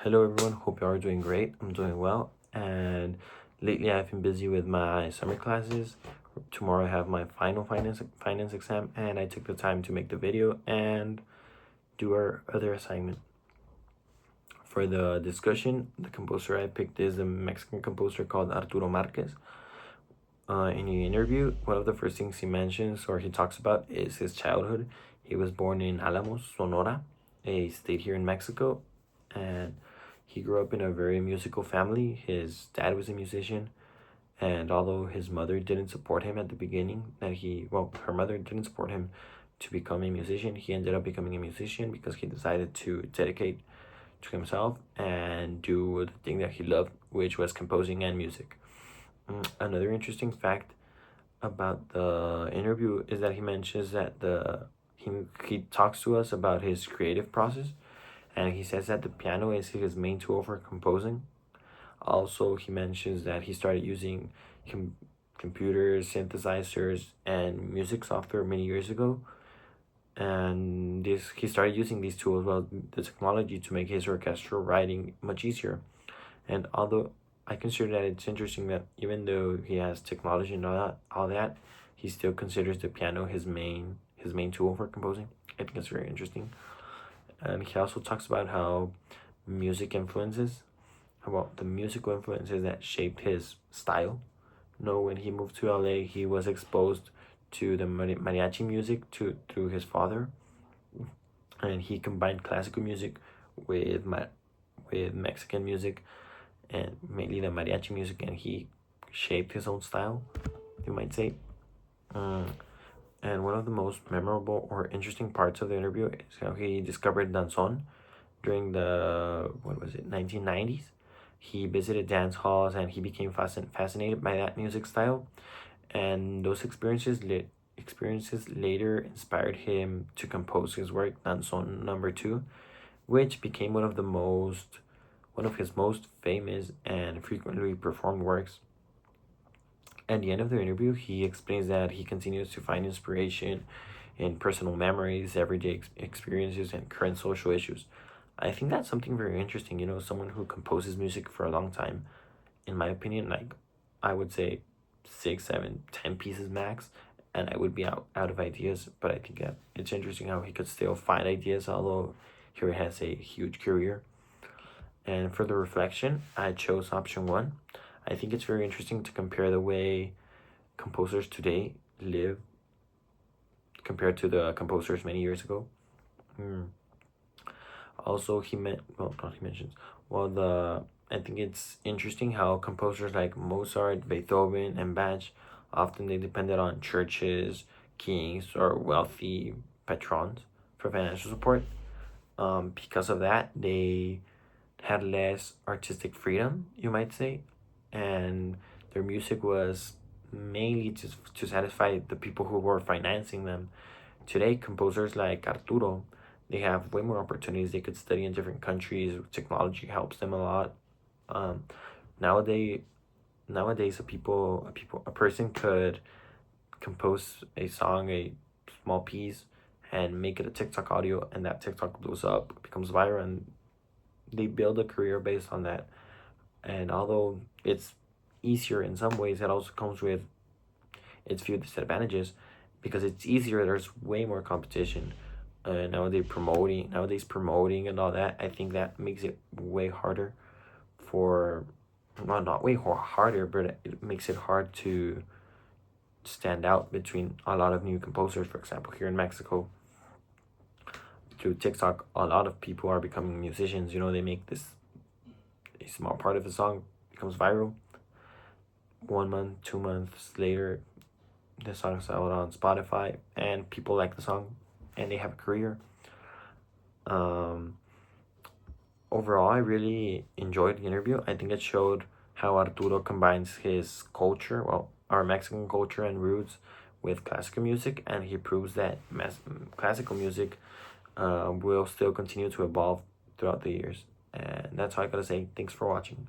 Hello everyone, hope you are doing great. I'm doing well, and lately I've been busy with my summer classes. Tomorrow I have my final finance exam, and I took the time to make the video and do our other assignment. For the discussion, the composer I picked is a Mexican composer called Arturo Márquez. In the interview, one of the first things he mentions or he talks about is his childhood. He was born in Alamos, Sonora, a state here in Mexico, and he grew up in a very musical family. His dad was a musician, and although his mother didn't support him at the beginning, her mother didn't support him to become a musician, he ended up becoming a musician because he decided to dedicate to himself and do the thing that he loved, which was composing and music. Another interesting fact about the interview is that he mentions that he talks to us about his creative process, and he says that the piano is his main tool for composing. Also, he mentions that he started using computers, synthesizers, and music software many years ago, and he started using these tools, the technology, to make his orchestral writing much easier. And although I consider that it's interesting that even though he has technology and all that, he still considers the piano his main tool for composing. I think it's very interesting. And he also talks about how the musical influences that shaped his style. When he moved to LA, he was exposed to the mariachi music through his father, and he combined classical music with Mexican music, and mainly the mariachi music, and he shaped his own style, you might say. And one of the most memorable or interesting parts of the interview is how he discovered danzón during the 1990s. He visited dance halls and he became fascinated by that music style, and those experiences later inspired him to compose his work Danzón Number 2, which became one of his most famous and frequently performed works. At the end of the interview, he explains that he continues to find inspiration in personal memories, everyday experiences, and current social issues. I think that's something very interesting. Someone who composes music for a long time, in my opinion, like I would say 6, 7, 10 pieces max, and I would be out of ideas. But I think that it's interesting how he could still find ideas, although he has a huge career. And for the reflection, I chose option 1. I think it's very interesting to compare the way composers today live compared to the composers many years ago. Also, I think it's interesting how composers like Mozart, Beethoven, and Bach often they depended on churches, kings, or wealthy patrons for financial support. Because of that, they had less artistic freedom, you might say, and their music was mainly to satisfy the people who were financing them. Today, composers like Arturo, they have way more opportunities. They could study in different countries. Technology helps them a lot. Nowadays, a person could compose a song, a small piece, and make it a TikTok audio, and that TikTok blows up, becomes viral, and they build a career based on that. And although it's easier in some ways, it also comes with its few disadvantages. Because it's easier, there's way more competition. Nowadays promoting and all that, I think that makes it way harder not way harder, but it makes it hard to stand out between a lot of new composers. For example, here in Mexico, through TikTok, a lot of people are becoming musicians. They make a small part of the song becomes viral. 1 month, 2 months later, the song is out on Spotify, and people like the song, and they have a career. Overall, I really enjoyed the interview. I think it showed how Arturo combines his culture, our Mexican culture and roots, with classical music, and he proves that classical music will still continue to evolve throughout the years. And that's all I gotta say. Thanks for watching.